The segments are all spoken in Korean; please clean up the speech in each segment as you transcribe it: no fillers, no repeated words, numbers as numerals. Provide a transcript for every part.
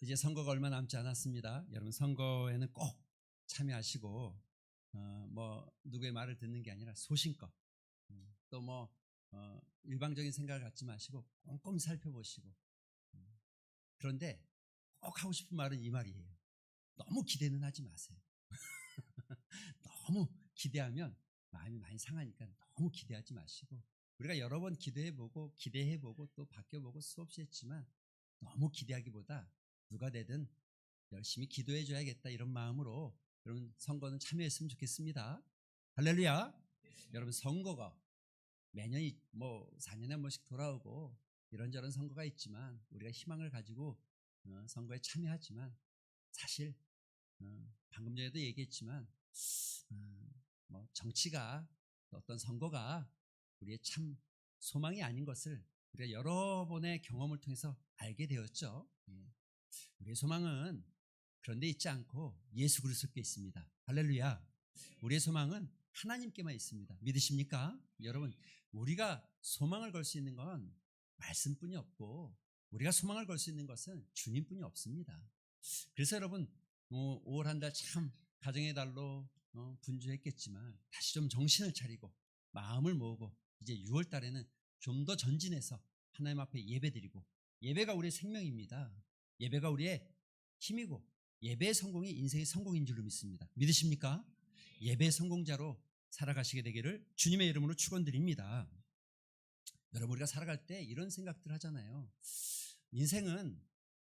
이제 선거가 얼마 남지 않았습니다. 여러분 선거에는 꼭 참여하시고 누구의 말을 듣는 게 아니라 소신껏 또 일방적인 생각을 갖지 마시고 꼼꼼히 살펴보시고 그런데 꼭 하고 싶은 말은 이 말이에요. 너무 기대는 하지 마세요. 너무 기대하면 마음이 많이 상하니까 너무 기대하지 마시고 우리가 여러 번 기도해보고 기대해보고 또 바뀌어보고 수없이 했지만 너무 기대하기보다 누가 되든 열심히 기도해줘야겠다 이런 마음으로 여러분 선거는 참여했으면 좋겠습니다. 할렐루야. 여러분 선거가 매년 4년에 한 번씩 돌아오고 이런저런 선거가 있지만 우리가 희망을 가지고 선거에 참여하지만 사실 방금 전에도 얘기했지만 정치가 어떤 선거가 우리의 참 소망이 아닌 것을 우리가 여러 번의 경험을 통해서 알게 되었죠. 우리의 소망은 그런 데 있지 않고 예수 그리스도께 있습니다. 할렐루야. 우리의 소망은 하나님께만 있습니다. 믿으십니까? 여러분 우리가 소망을 걸 수 있는 건 말씀뿐이 없고 우리가 소망을 걸 수 있는 것은 주님뿐이 없습니다. 그래서 여러분 5월 한 달 참 가정의 달로 분주했겠지만 다시 좀 정신을 차리고 마음을 모으고 이제 6월 달에는 좀 더 전진해서 하나님 앞에 예배드리고 예배가 우리의 생명입니다. 예배가 우리의 힘이고 예배의 성공이 인생의 성공인 줄로 믿습니다. 믿으십니까? 예배의 성공자로 살아가시게 되기를 주님의 이름으로 축원드립니다. 여러분 우리가 살아갈 때 이런 생각들 하잖아요. 인생은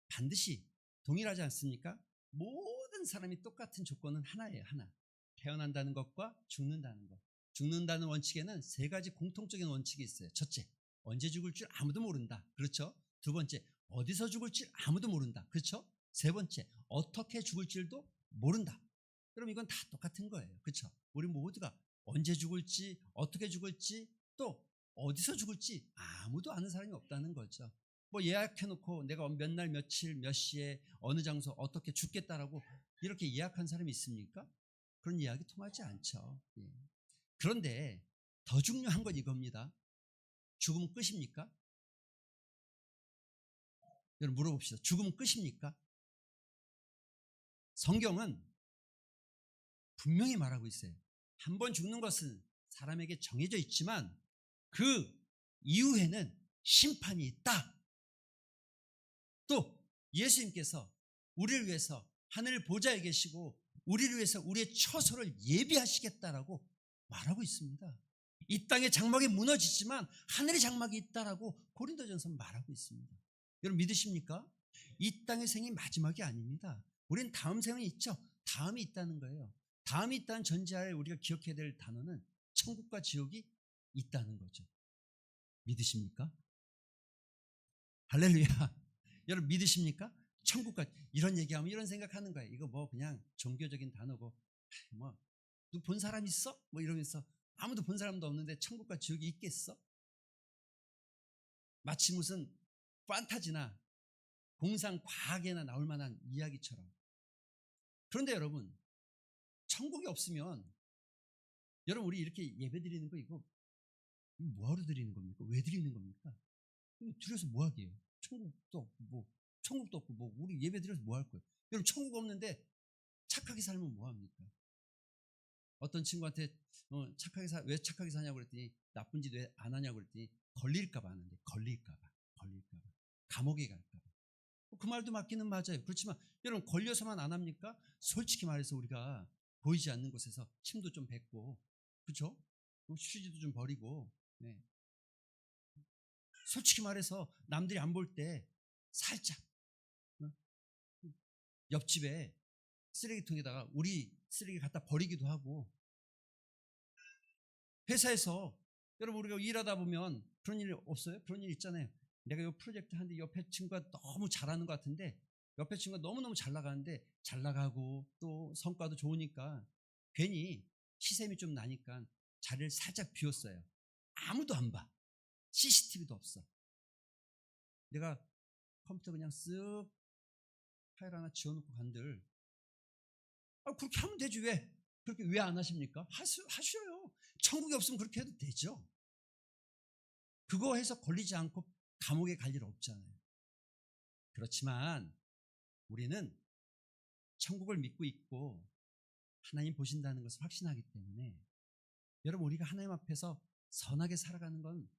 반드시 동일하지 않습니까? 모든 사람이 똑같은 조건은 하나예요. 하나. 태어난다는 것과 죽는다는 것. 죽는다는 원칙에는 3가지 공통적인 원칙이 있어요. 첫째, 언제 죽을 줄 아무도 모른다. 그렇죠? 두 번째, 어디서 죽을 줄 아무도 모른다. 그렇죠? 세 번째, 어떻게 죽을 줄도 모른다. 그럼 이건 다 똑같은 거예요. 그렇죠? 우리 모두가 언제 죽을지, 어떻게 죽을지, 또 어디서 죽을지 아무도 아는 사람이 없다는 거죠. 예약해놓고 내가 몇 날 며칠 몇 시에 어느 장소 어떻게 죽겠다라고 이렇게 예약한 사람이 있습니까? 그런 이야기 통하지 않죠. 그런데 더 중요한 건 이겁니다. 죽음은 끝입니까? 여러분 물어봅시다. 죽음은 끝입니까? 성경은 분명히 말하고 있어요. 한 번 죽는 것은 사람에게 정해져 있지만 그 이후에는 심판이 있다. 또 예수님께서 우리를 위해서 하늘 보좌에 계시고 우리를 위해서 우리의 처소를 예비하시겠다라고 말하고 있습니다. 이 땅의 장막이 무너지지만 하늘의 장막이 있다라고 고린도전서 말하고 있습니다. 여러분 믿으십니까? 이 땅의 생이 마지막이 아닙니다. 우리는 다음 생은 있죠. 다음이 있다는 거예요. 다음이 있다는 전제하에 우리가 기억해야 될 단어는 천국과 지옥이 있다는 거죠. 믿으십니까? 할렐루야. 여러분 믿으십니까? 천국과 이런 얘기하면 이런 생각하는 거예요. 이거 그냥 종교적인 단어고 누구 본 사람 있어? 이러면서 아무도 본 사람도 없는데 천국과 지옥이 있겠어? 마치 무슨 판타지나 공상 과학에나 나올 만한 이야기처럼. 그런데 여러분 천국이 없으면 여러분 우리 이렇게 예배 드리는 거 이거 뭐하러 드리는 겁니까? 왜 드리는 겁니까? 드려서 뭐 하게요? 천국도 없고 우리 예배 드려서 뭐 할 거예요? 여러분 천국 없는데 착하게 살면 뭐 합니까? 어떤 친구한테 왜 착하게 사냐고 그랬더니 나쁜 짓 왜 안 하냐고 그랬더니 걸릴까 봐 하는데 걸릴까 봐 감옥에 갈까 봐. 그 말도 맞기는 맞아요. 그렇지만 여러분 걸려서만 안 합니까? 솔직히 말해서 우리가 보이지 않는 곳에서 침도 좀 뱉고 그렇죠? 휴지도 좀 버리고 솔직히 말해서 남들이 안 볼 때 살짝 옆집에 쓰레기통에다가 우리 쓰레기 갖다 버리기도 하고 회사에서 여러분 우리가 일하다 보면 그런 일 없어요? 그런 일 있잖아요. 내가 이 프로젝트 하는데 옆에 친구가 너무 잘하는 것 같은데 옆에 친구가 너무너무 잘 나가는데 잘 나가고 또 성과도 좋으니까 괜히 시샘이 좀 나니까 자리를 살짝 비웠어요. 아무도 안 봐. CCTV도 없어. 내가 컴퓨터 그냥 쓱 파일 하나 지워놓고 간들 그렇게 하면 되지 왜? 그렇게 왜 안 하십니까? 하셔요. 천국이 없으면 그렇게 해도 되죠. 그거 해서 걸리지 않고 감옥에 갈 일 없잖아요. 그렇지만 우리는 천국을 믿고 있고 하나님 보신다는 것을 확신하기 때문에 여러분, 우리가 하나님 앞에서 선하게 살아가는 건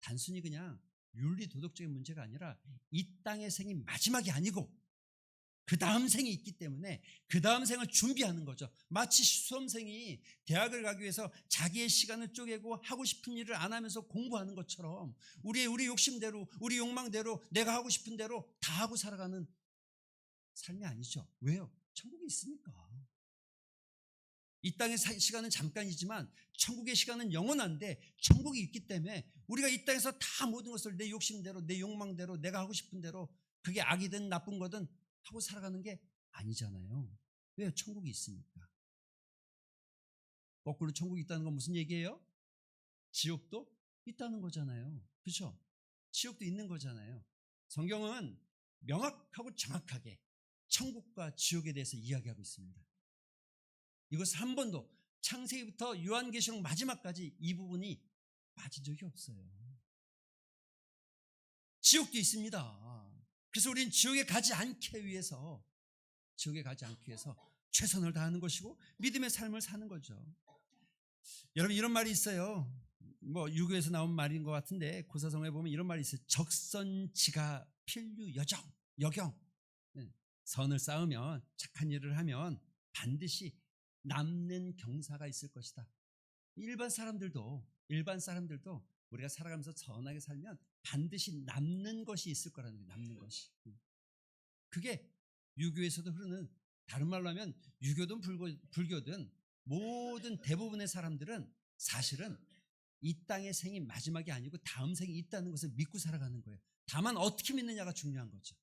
단순히 그냥 윤리 도덕적인 문제가 아니라 이 땅의 생이 마지막이 아니고 그 다음 생이 있기 때문에 그 다음 생을 준비하는 거죠. 마치 수험생이 대학을 가기 위해서 자기의 시간을 쪼개고 하고 싶은 일을 안 하면서 공부하는 것처럼 우리 욕심대로, 우리 욕망대로, 내가 하고 싶은 대로 다 하고 살아가는 삶이 아니죠. 왜요? 천국이 있으니까. 이 땅의 시간은 잠깐이지만 천국의 시간은 영원한데, 천국이 있기 때문에 우리가 이 땅에서 다 모든 것을 내 욕심대로, 내 욕망대로, 내가 하고 싶은 대로, 그게 악이든 나쁜 거든 하고 살아가는 게 아니잖아요. 왜요? 천국이 있으니까. 거꾸로 천국이 있다는 건 무슨 얘기예요? 지옥도 있다는 거잖아요. 그렇죠? 지옥도 있는 거잖아요. 성경은 명확하고 정확하게 천국과 지옥에 대해서 이야기하고 있습니다. 이것을 한 번도 창세기부터 요한계시록 마지막까지 이 부분이 빠진 적이 없어요. 지옥도 있습니다. 그래서 우리는 지옥에 가지 않기 위해서 최선을 다하는 것이고 믿음의 삶을 사는 거죠. 여러분, 이런 말이 있어요. 뭐 유교에서 나온 말인 것 같은데, 고사성에 보면 이런 말이 있어요. 적선지가 필류 여경. 선을 쌓으면, 착한 일을 하면 반드시 남는 경사가 있을 것이다. 일반 사람들도 우리가 살아가면서 선하게 살면 반드시 남는 것이 있을 거라는 거예요. 남는 것이. 그게 유교에서도 흐르는, 다른 말로 하면 유교든 불교든 모든 대부분의 사람들은 사실은 이 땅의 생이 마지막이 아니고 다음 생이 있다는 것을 믿고 살아가는 거예요. 다만 어떻게 믿느냐가 중요한 거죠.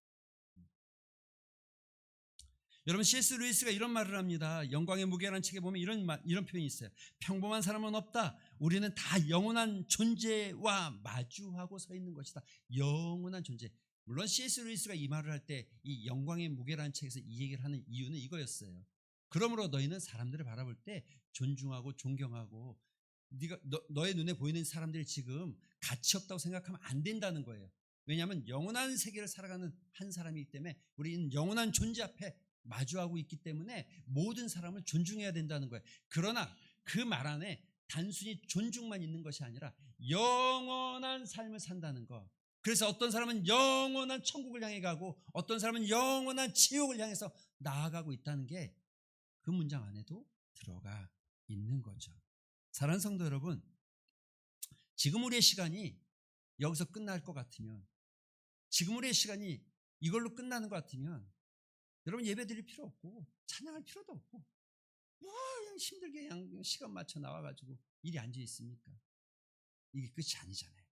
여러분, C.S. 루이스가 이런 말을 합니다. 영광의 무게라는 책에 보면 이런 표현이 있어요. 평범한 사람은 없다. 우리는 다 영원한 존재와 마주하고 서 있는 것이다. 영원한 존재. 물론 C.S. 루이스가 이 말을 할 때 이 영광의 무게라는 책에서 이 얘기를 하는 이유는 이거였어요. 그러므로 너희는 사람들을 바라볼 때 존중하고 존경하고, 너의 눈에 보이는 사람들이 지금 가치 없다고 생각하면 안 된다는 거예요. 왜냐하면 영원한 세계를 살아가는 한 사람이기 때문에 우리는 영원한 존재 앞에 마주하고 있기 때문에 모든 사람을 존중해야 된다는 거예요. 그러나 그 말 안에 단순히 존중만 있는 것이 아니라 영원한 삶을 산다는 것. 그래서 어떤 사람은 영원한 천국을 향해 가고 어떤 사람은 영원한 지옥을 향해서 나아가고 있다는 게 그 문장 안에도 들어가 있는 거죠. 사랑하는 성도 여러분, 지금 우리의 시간이 여기서 끝날 것 같으면, 지금 우리의 시간이 이걸로 끝나는 것 같으면 여러분, 예배 드릴 필요 없고 찬양할 필요도 없고 그냥 힘들게 그냥 시간 맞춰 나와가지고 일이 앉아 있습니까? 이게 끝이 아니잖아요.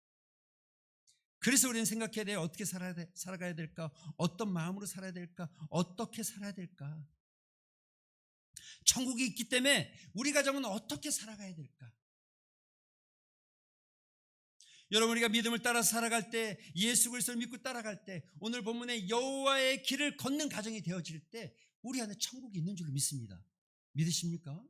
그래서 우리는 생각해야 돼요. 어떻게 살아가야 될까? 어떤 마음으로 살아야 될까? 어떻게 살아야 될까? 천국이 있기 때문에 우리 가정은 어떻게 살아가야 될까? 여러분, 우리가 믿음을 따라 살아갈 때, 예수 그리스도를 믿고 따라갈 때, 오늘 본문의 여호와의 길을 걷는 가정이 되어질 때 우리 안에 천국이 있는 줄로 믿습니다. 믿으십니까?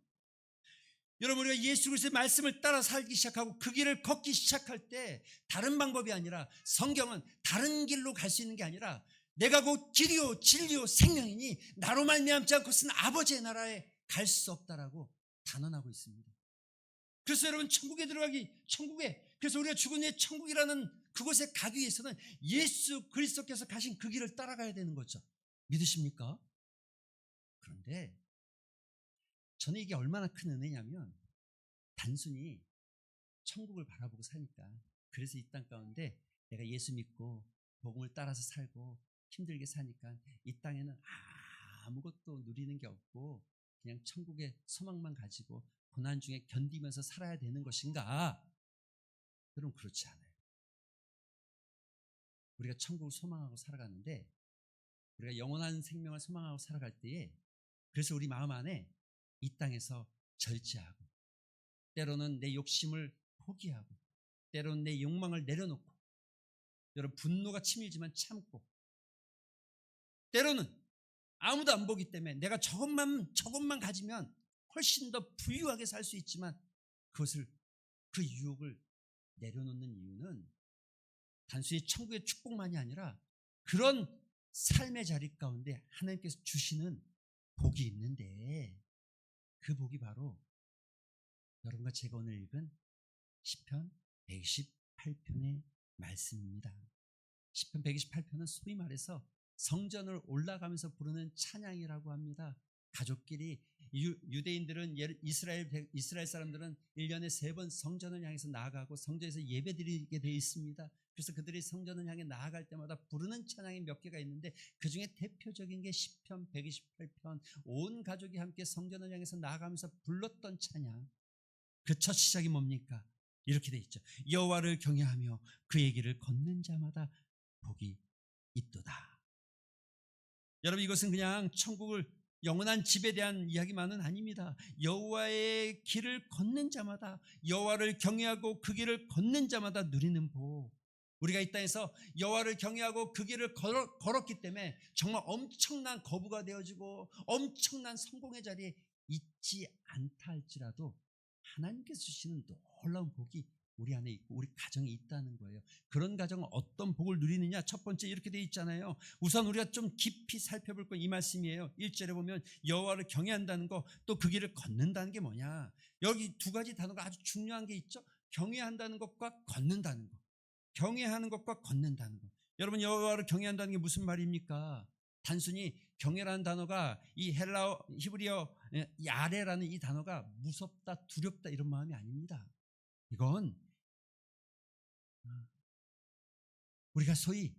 여러분, 우리가 예수 그리스도의 말씀을 따라 살기 시작하고 그 길을 걷기 시작할 때 다른 방법이 아니라, 성경은 다른 길로 갈 수 있는 게 아니라 내가 곧 길이요 진리요 생명이니 나로 말미암지 않고서는 아버지의 나라에 갈 수 없다라고 단언하고 있습니다. 그래서 여러분, 그래서 우리가 죽은 후에 천국이라는 그곳에 가기 위해서는 예수 그리스도께서 가신 그 길을 따라가야 되는 거죠. 믿으십니까? 그런데 저는 이게 얼마나 큰 은혜냐면, 단순히 천국을 바라보고 사니까, 그래서 이 땅 가운데 내가 예수 믿고 복음을 따라서 살고 힘들게 사니까 이 땅에는 아무것도 누리는 게 없고 그냥 천국의 소망만 가지고 고난 중에 견디면서 살아야 되는 것인가? 여러분, 그렇지 않아요. 우리가 천국을 소망하고 살아가는데, 우리가 영원한 생명을 소망하고 살아갈 때에, 그래서 우리 마음 안에 이 땅에서 절제하고, 때로는 내 욕심을 포기하고, 때로는 내 욕망을 내려놓고, 여러분, 분노가 치밀지만 참고, 때로는 아무도 안 보기 때문에 내가 저것만 가지면 훨씬 더 부유하게 살 수 있지만 그 유혹을 내려놓는 이유는 단순히 천국의 축복만이 아니라 그런 삶의 자리 가운데 하나님께서 주시는 복이 있는데 그 복이 바로 여러분과 제가 오늘 읽은 시편 128편의 말씀입니다. 시편 128편은 소위 말해서 성전을 올라가면서 부르는 찬양이라고 합니다. 가족끼리 유대인들은 이스라엘 사람들은 1년에 3번 성전을 향해서 나아가고 성전에서 예배드리게 되어 있습니다. 그래서 그들이 성전을 향해 나아갈 때마다 부르는 찬양이 몇 개가 있는데 그중에 대표적인 게 시편 128편, 온 가족이 함께 성전을 향해서 나아가면서 불렀던 찬양. 그 첫 시작이 뭡니까? 이렇게 돼 있죠. 여호와를 경외하며 그의 길을 걷는 자마다 복이 있도다. 여러분, 이것은 그냥 천국을 영원한 집에 대한 이야기만은 아닙니다. 여호와의 길을 걷는 자마다, 여호와를 경외하고 그 길을 걷는 자마다 누리는 복. 우리가 이 땅에서 여호와를 경외하고 그 길을 걸었기 때문에 정말 엄청난 거부가 되어지고 엄청난 성공의 자리에 있지 않다 할지라도 하나님께서 주시는 놀라운 복이 우리 안에 있고 우리 가정에 있다는 거예요. 그런 가정은 어떤 복을 누리느냐? 첫 번째 이렇게 돼 있잖아요. 우선 우리가 좀 깊이 살펴볼 건 이 말씀이에요. 1절에 보면 여호와를 경외한다는 거, 또 그 길을 걷는다는 게 뭐냐? 여기 두 가지 단어가 아주 중요한 게 있죠. 경외한다는 것과 걷는다는 것. 경외하는 것과 걷는다는 것. 여러분, 여호와를 경외한다는 게 무슨 말입니까? 단순히 경외라는 단어가 이 헬라어 히브리어 야레라는 이 단어가 무섭다, 두렵다 이런 마음이 아닙니다. 이건 우리가 소위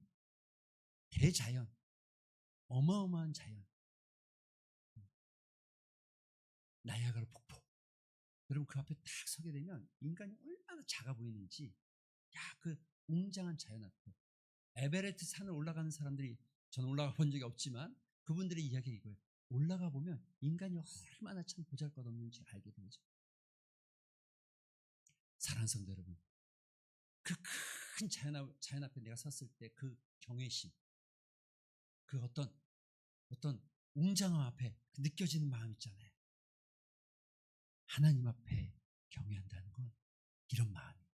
대자연, 어마어마한 자연, 나이아가라 폭포. 여러분, 그 앞에 딱 서게 되면 인간이 얼마나 작아 보이는지, 그 웅장한 자연 앞에 에베레스트 산을 올라가는 사람들이, 저는 올라가 본 적이 없지만 그분들의 이야기가 이거예요. 올라가 보면 인간이 얼마나 참 보잘것없는지 알게 되죠. 사랑하는 성도 여러분, 그 큰 자연 앞에 내가 섰을 때 그 경외심, 그 어떤 웅장함 앞에 느껴지는 마음 있잖아요. 하나님 앞에 경외한다는 건 이런 마음이에요.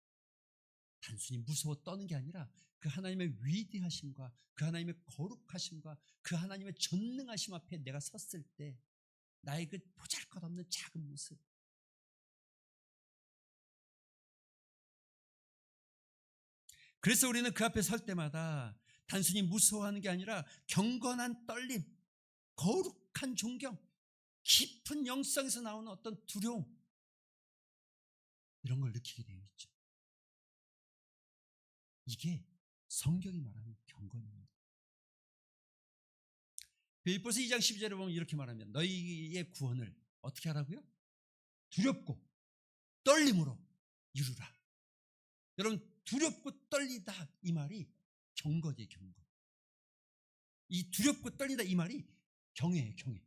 단순히 무서워 떠는 게 아니라 그 하나님의 위대하심과 그 하나님의 거룩하심과 그 하나님의 전능하심 앞에 내가 섰을 때 나의 그 보잘것없는 작은 모습, 그래서 우리는 그 앞에 설 때마다 단순히 무서워하는 게 아니라 경건한 떨림, 거룩한 존경, 깊은 영성에서 나오는 어떤 두려움, 이런 걸 느끼게 되어 있죠. 이게 성경이 말하는 경건입니다. 빌립보서 2장 12절에 보면 이렇게 말하면 너희의 구원을 어떻게 하라고요? 두렵고 떨림으로 이루라. 여러분, 두렵고 떨리다 이 말이 경건이에요. 경건. 이 두렵고 떨리다 이 말이 경외예요. 경외.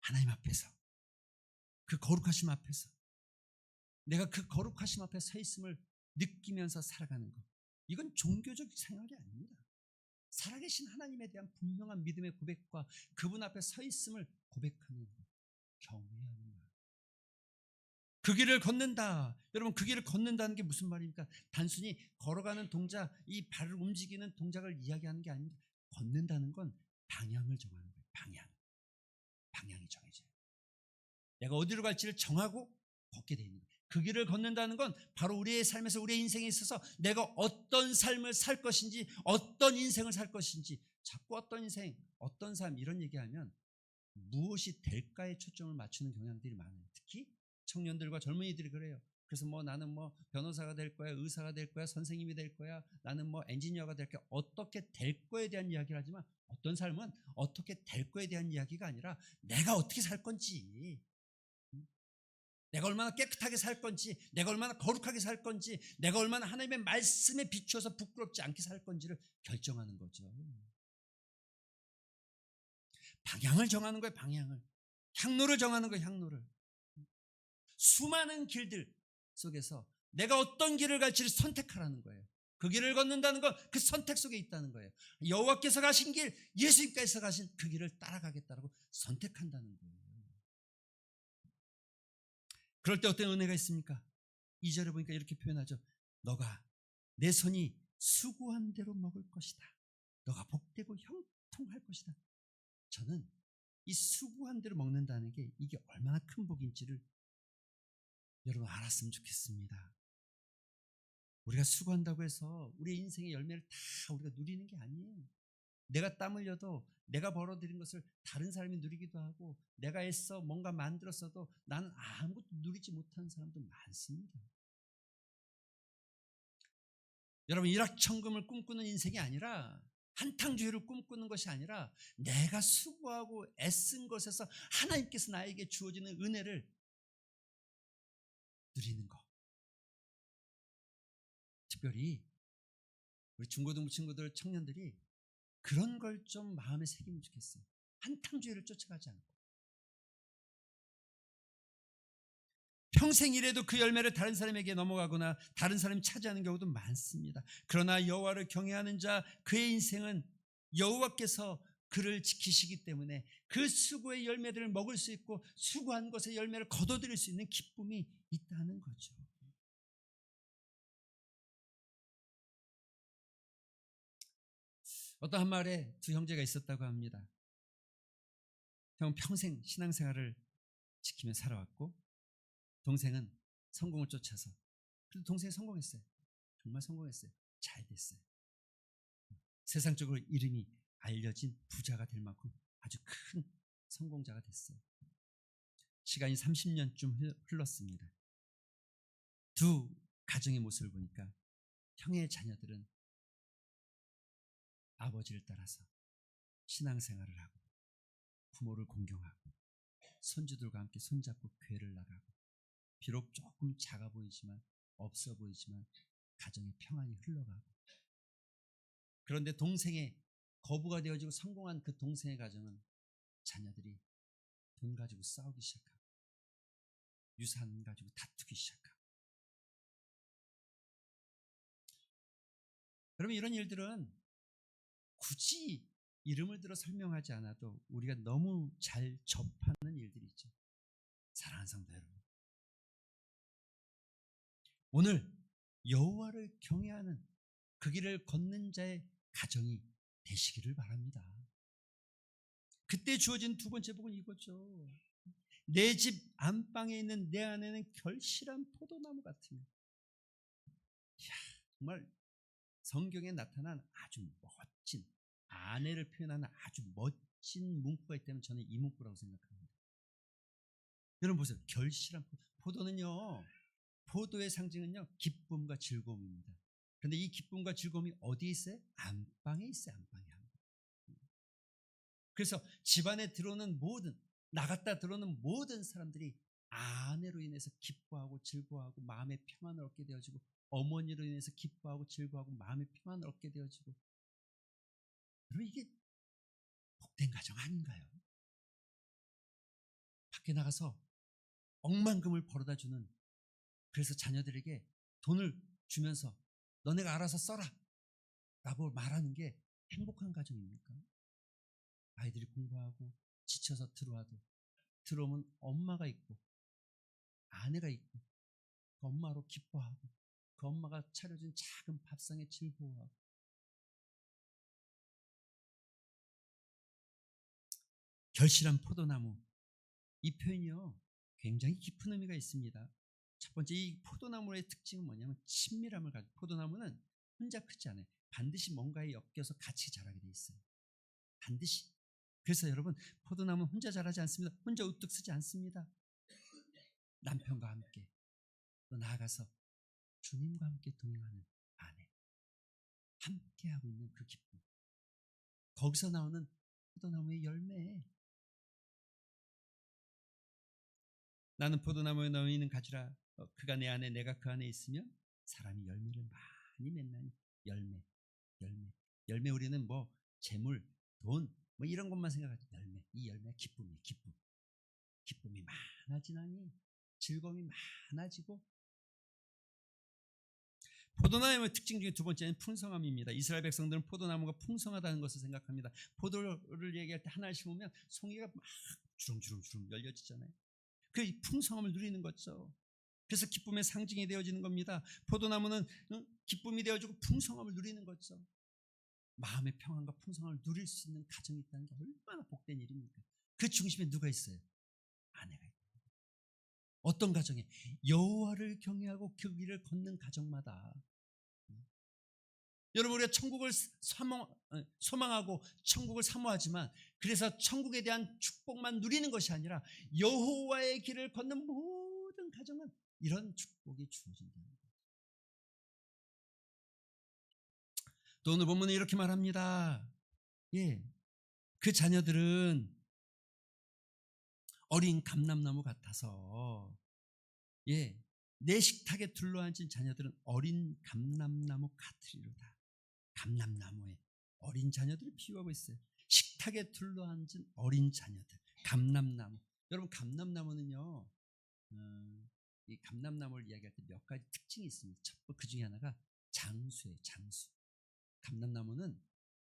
하나님 앞에서, 그 거룩하심 앞에서 내가 그 거룩하심 앞에 서 있음을 느끼면서 살아가는 것, 이건 종교적 생활이 아닙니다. 살아계신 하나님에 대한 분명한 믿음의 고백과 그분 앞에 서 있음을 고백하는 것, 경외하는 것. 그 길을 걷는다. 여러분, 그 길을 걷는다는 게 무슨 말입니까? 단순히 걸어가는 동작, 이 발을 움직이는 동작을 이야기하는 게 아닙니다. 걷는다는 건 방향을 정하는 거예요. 방향이 정해져요. 내가 어디로 갈지를 정하고 걷게 되는 거예요. 그 길을 걷는다는 건 바로 우리의 삶에서, 우리의 인생에 있어서 내가 어떤 삶을 살 것인지, 어떤 인생을 살 것인지, 자꾸 어떤 인생, 어떤 삶 이런 얘기하면 무엇이 될까에 초점을 맞추는 경향들이 많아요. 특히 청년들과 젊은이들이 그래요. 그래서 나는 변호사가 될 거야, 의사가 될 거야, 선생님이 될 거야, 나는 엔지니어가 될 거야. 어떻게 될 거에 대한 이야기를 하지만 어떤 삶은 어떻게 될 거에 대한 이야기가 아니라 내가 어떻게 살 건지, 내가 얼마나 깨끗하게 살 건지, 내가 얼마나 거룩하게 살 건지, 내가 얼마나 하나님의 말씀에 비추어서 부끄럽지 않게 살 건지를 결정하는 거죠. 방향을 정하는 거예요. 방향을. 향로를 정하는 거예요. 향로를. 수많은 길들 속에서 내가 어떤 길을 갈지를 선택하라는 거예요. 그 길을 걷는다는 건 그 선택 속에 있다는 거예요. 여호와께서 가신 길, 예수님께서 가신 그 길을 따라가겠다라고 선택한다는 거예요. 그럴 때 어떤 은혜가 있습니까? 2절에 보니까 이렇게 표현하죠. 너가 내 손이 수고한 대로 먹을 것이다. 너가 복되고 형통할 것이다. 저는 이 수고한 대로 먹는다는 게 이게 얼마나 큰 복인지를 여러분 알았으면 좋겠습니다. 우리가 수고한다고 해서 우리 인생의 열매를 다 우리가 누리는 게 아니에요. 내가 땀 흘려도 내가 벌어들인 것을 다른 사람이 누리기도 하고, 내가 애써 뭔가 만들었어도 나는 아무것도 누리지 못하는 사람도 많습니다. 여러분, 일확천금을 꿈꾸는 인생이 아니라, 한탕주의를 꿈꾸는 것이 아니라, 내가 수고하고 애쓴 것에서 하나님께서 나에게 주어지는 은혜를 누리는 것. 특별히 우리 중고등부 친구들, 청년들이 그런 걸 좀 마음에 새기면 좋겠어요. 한탕주의를 쫓아가지 않고. 평생 일해도 그 열매를 다른 사람에게 넘어가거나 다른 사람이 차지하는 경우도 많습니다. 그러나 여호와를 경외하는 자, 그의 인생은 여호와께서 그를 지키시기 때문에 그 수고의 열매들을 먹을 수 있고, 수고한 것의 열매를 거둬들일 수 있는 기쁨이 있다는 거죠. 어떤 한 마을에 두 형제가 있었다고 합니다. 형은 평생 신앙생활을 지키며 살아왔고, 동생은 성공을 쫓아서, 그래도 동생이 성공했어요. 정말 성공했어요. 잘 됐어요. 세상적으로 이름이 알려진 부자가 될 만큼 아주 큰 성공자가 됐어요. 시간이 30년쯤 흘렀습니다. 두 가정의 모습을 보니까 형의 자녀들은 아버지를 따라서 신앙생활을 하고 부모를 공경하고 손주들과 함께 손잡고 교회를 나가고, 비록 조금 작아 보이지만, 없어 보이지만 가정의 평안이 흘러가고, 그런데 동생의 거부가 되어지고 성공한 그 동생의 가정은 자녀들이 돈 가지고 싸우기 시작하고 유산 가지고 다투기 시작하고. 그러면 이런 일들은 굳이 이름을 들어 설명하지 않아도 우리가 너무 잘 접하는 일들이 있죠. 사랑하는 성도 여러분, 오늘 여호와를 경외하는 그 길을 걷는 자의 가정이 되시기를 바랍니다. 그때 주어진 두 번째 복은 이거죠. 내 집 안방에 있는 내 안에는 결실한 포도나무 같으며. 정말 성경에 나타난 아주 멋진, 아내를 표현하는 아주 멋진 문구가 있다면 저는 이 문구라고 생각합니다. 여러분 보세요. 결실한 포도는요, 포도의 상징은요 기쁨과 즐거움입니다. 그런데 이 기쁨과 즐거움이 어디에 있어요? 안방에 있어요. 안방에. 그래서 집안에 들어오는 모든, 나갔다 들어오는 모든 사람들이 아내로 인해서 기뻐하고 즐거워하고 마음의 평안을 얻게 되어지고, 어머니로 인해서 기뻐하고 즐거워하고 마음의 평안을 얻게 되어지고. 여러분, 이게 복된 가정 아닌가요? 밖에 나가서 억만금을 벌어다 주는, 그래서 자녀들에게 돈을 주면서 너네가 알아서 써라 라고 말하는 게 행복한 가정입니까? 아이들이 공부하고 지쳐서 들어와도, 들어오면 엄마가 있고 아내가 있고 그 엄마로 기뻐하고, 그 엄마가 차려준 작은 밥상에 즐거워하고. 결실한 포도나무, 이 표현이요 굉장히 깊은 의미가 있습니다. 첫 번째, 이 포도나무의 특징은 뭐냐면 친밀함을 가지고, 포도나무는 혼자 크지 않아요. 반드시 뭔가에 엮여서 같이 자라게 돼 있어요. 반드시. 그래서 여러분, 포도나무는 혼자 자라지 않습니다. 혼자 우뚝 서지 않습니다. 남편과 함께, 또 나아가서 주님과 함께 동행하는 아내, 함께하고 있는 그 기쁨, 거기서 나오는 포도나무의 열매. 나는 포도나무에 놓이는 가지라, 그가 내 안에 내가 그 안에 있으면 사람이 열매를 많이 맺나니. 열매. 우리는 뭐 재물, 돈 뭐 이런 것만 생각하지, 열매, 이 열매 기쁨이 많아지나니 즐거움이 많아지고. 포도나무의 특징 중에 두 번째는 풍성함입니다. 이스라엘 백성들은 포도나무가 풍성하다는 것을 생각합니다. 포도를 얘기할 때 하나를 심으면 송이가 막 주렁주렁 열려지잖아요. 그 풍성함을 누리는 거죠. 그래서 기쁨의 상징이 되어지는 겁니다. 포도나무는 기쁨이 되어지고 풍성함을 누리는 거죠. 마음의 평안과 풍성함을 누릴 수 있는 가정이 있다는 게 얼마나 복된 일입니까? 그 중심에 누가 있어요? 아내가 있고. 어떤 가정에? 여호와를 경외하고 그 길을 걷는 가정마다. 여러분, 우리가 천국을 소망하고 천국을 사모하지만, 그래서 천국에 대한 축복만 누리는 것이 아니라 여호와의 길을 걷는 모든 가정은 이런 축복이 주어진다는 거예요. 또 오늘 본문은 이렇게 말합니다. 그 자녀들은 어린 감람나무 같아서, 내 식탁에 둘러앉은 자녀들은 어린 감람나무 같으리로다. 감람나무에 어린 자녀들을 비유하고 있어요. 식탁에 둘러앉은 어린 자녀들, 감람나무. 여러분, 감람나무는요, 이 감람나무를 이야기할 때 몇 가지 특징이 있습니다. 그 중에 하나가 장수예요. 장수. 감람나무는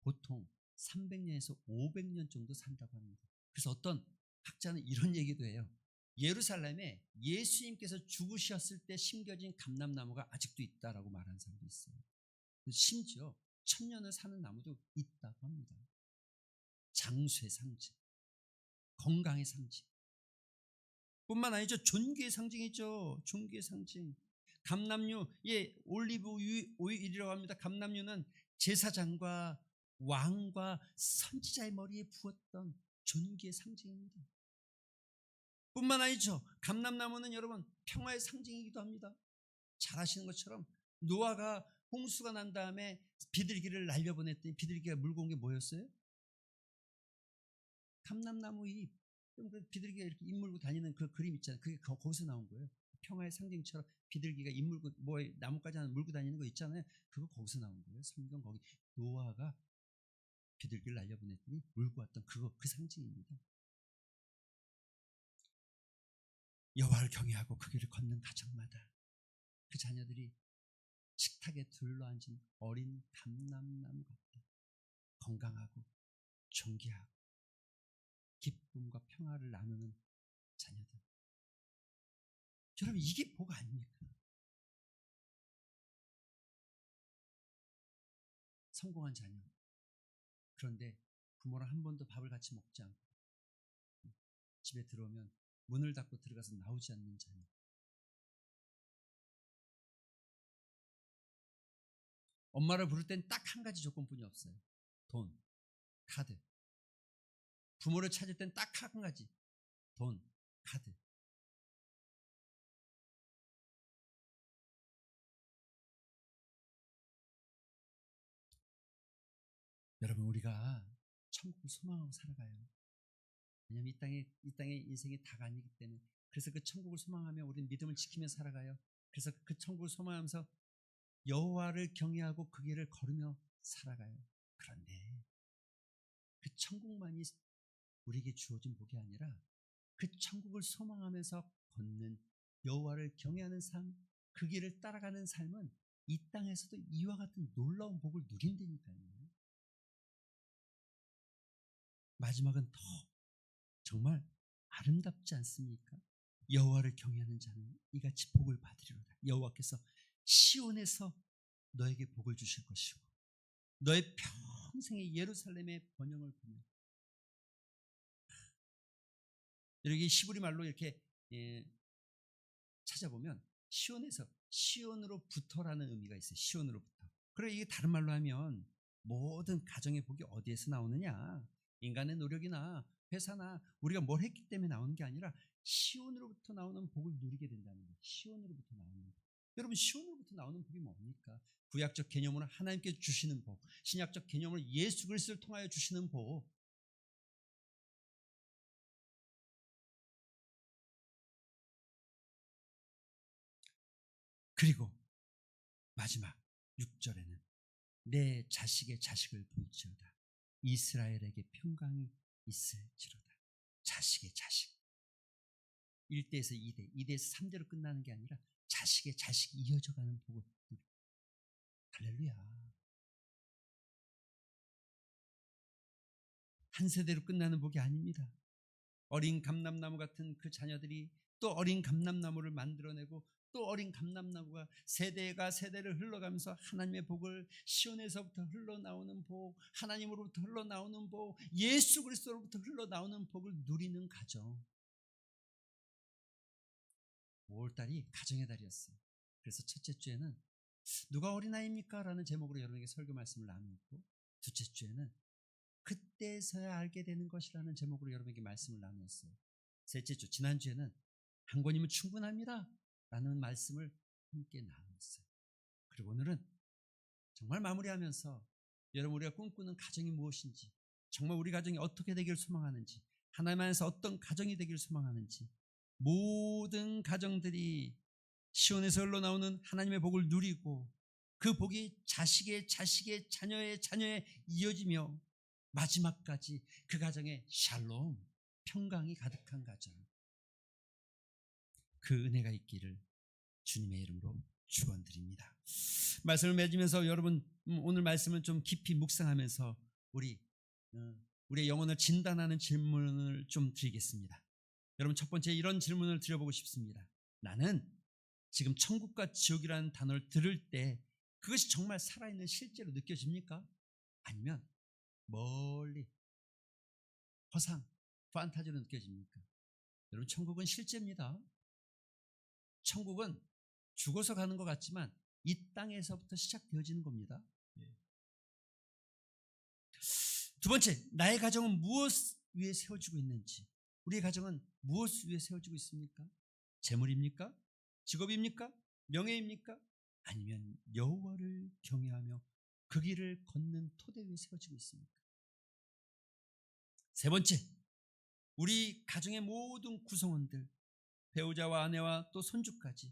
보통 300년에서 500년 정도 산다고 합니다. 그래서 어떤 학자는 이런 얘기도 해요. 예루살렘에 예수님께서 죽으셨을 때 심겨진 감람나무가 아직도 있다라고 말하는 사람도 있어요. 심지어 1000년을 사는 나무도 있다고 합니다. 장수의 상징, 건강의 상징 뿐만 아니죠. 존귀의 상징이죠. 존귀의 상징. 감람류, 올리브 오일이라고 합니다. 감람류는 제사장과 왕과 선지자의 머리에 부었던 존귀의 상징입니다. 뿐만 아니죠. 감람나무는 여러분 평화의 상징이기도 합니다. 잘 아시는 것처럼 노아가 홍수가 난 다음에 비둘기를 날려보냈더니 비둘기가 물고 온 게 뭐였어요? 감람나무 잎. 비둘기가 이렇게 잎 물고 다니는 그 그림 있잖아요. 그게 거기서 나온 거예요. 평화의 상징처럼 비둘기가 잎 물고 나뭇가지 하나 물고 다니는 거 있잖아요. 그거 거기서 나온 거예요. 성경 거기 노아가 비둘기를 날려보냈더니 물고 왔던 그 상징입니다. 여호와를 경외하고 그 길을 걷는 가정마다 그 자녀들이 식탁에 둘러앉은 어린 감람나무 같다. 건강하고 존귀하고 기쁨과 평화를 나누는 자녀들. 여러분, 이게 복 아닙니까? 성공한 자녀. 그런데 부모랑 한 번도 밥을 같이 먹지 않고 집에 들어오면 문을 닫고 들어가서 나오지 않는 자녀. 엄마를 부를 땐 딱 한 가지 조건뿐이 없어요. 돈, 카드. 부모를 찾을 땐 딱 한 가지. 돈, 카드. 여러분, 우리가 천국을 소망하고 살아가요. 왜냐하면 이 땅의 인생이 다가 아니기 때문에. 그래서 그 천국을 소망하며 우리는 믿음을 지키며 살아가요. 그래서 그 천국을 소망하면서 여호와를 경외하고 그 길을 걸으며 살아가요. 그런데 그 천국만이 우리에게 주어진 복이 아니라 그 천국을 소망하면서 걷는 여호와를 경외하는 삶, 그 길을 따라가는 삶은 이 땅에서도 이와 같은 놀라운 복을 누린다니까요. 마지막은 더 정말 아름답지 않습니까? 여호와를 경외하는 자는 이같이 복을 받으리로다. 여호와께서 시온에서 너에게 복을 주실 것이고 너의 평생의 예루살렘의 번영을 보며, 여기 시브리 말로 이렇게 찾아보면 시온으로부터라는 의미가 있어요. 시온으로부터. 그리고 이게 다른 말로 하면 모든 가정의 복이 어디에서 나오느냐? 인간의 노력이나 회사나 우리가 뭘 했기 때문에 나오는 게 아니라 시온으로부터 나오는 복을 누리게 된다는 거예요. 시온으로부터 나오는 복. 여러분, 시온으로부터 나오는 복이 뭡니까? 구약적 개념으로 하나님께 주시는 복, 신약적 개념으로 예수 그리스도를 통하여 주시는 복. 그리고 마지막 6절에는 내 자식의 자식을 볼지어다. 이스라엘에게 평강이 있을지로다. 자식의 자식. 1대에서 2대, 2대에서 3대로 끝나는 게 아니라 자식의 자식이 이어져가는 복을. 할렐루야. 한 세대로 끝나는 복이 아닙니다. 어린 감람나무 같은 그 자녀들이 또 어린 감람나무를 만들어내고 또 어린 감람나무가 세대가 세대를 흘러가면서 하나님의 복을 시온에서부터 흘러나오는 복, 하나님으로부터 흘러나오는 복, 예수 그리스도로부터 흘러나오는 복을 누리는 가정. 5월달이 가정의 달이었어요. 그래서 첫째 주에는 누가 어린아이입니까? 라는 제목으로 여러분에게 설교 말씀을 나누었고, 둘째 주에는 그때서야 알게 되는 것이라는 제목으로 여러분에게 말씀을 나누었어요. 셋째 주, 지난주에는 한 권이면 충분합니다 라는 말씀을 함께 나누었어요. 그리고 오늘은 정말 마무리하면서 여러분, 우리가 꿈꾸는 가정이 무엇인지, 정말 우리 가정이 어떻게 되기를 소망하는지, 하나님 안에서 어떤 가정이 되기를 소망하는지, 모든 가정들이 시온에서 흘러나오는 하나님의 복을 누리고 그 복이 자식의 자녀의 이어지며 마지막까지 그 가정에 샬롬, 평강이 가득한 가정, 그 은혜가 있기를 주님의 이름으로 축원드립니다. 말씀을 맺으면서 여러분, 오늘 말씀을 좀 깊이 묵상하면서 우리의 영혼을 진단하는 질문을 좀 드리겠습니다. 여러분, 첫 번째 이런 질문을 드려보고 싶습니다. 나는 지금 천국과 지옥이라는 단어를 들을 때 그것이 정말 살아있는 실제로 느껴집니까? 아니면 멀리 허상, 판타지로 느껴집니까? 여러분, 천국은 실제입니다. 천국은 죽어서 가는 것 같지만 이 땅에서부터 시작되어지는 겁니다. 두 번째, 나의 가정은 무엇 위에 세워지고 있는지, 우리의 가정은 무엇 위에 세워지고 있습니까? 재물입니까? 직업입니까? 명예입니까? 아니면 여호와를 경외하며 그 길을 걷는 토대 위에 세워지고 있습니까? 세 번째, 우리 가정의 모든 구성원들, 배우자와 아내와 또 손주까지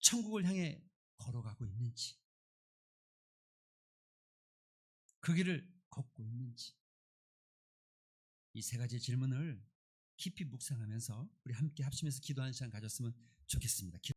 천국을 향해 걸어가고 있는지, 그 길을 걷고 있는지, 이 세 가지 질문을 깊이 묵상하면서 우리 함께 합심해서 기도하는 시간 가졌으면 좋겠습니다.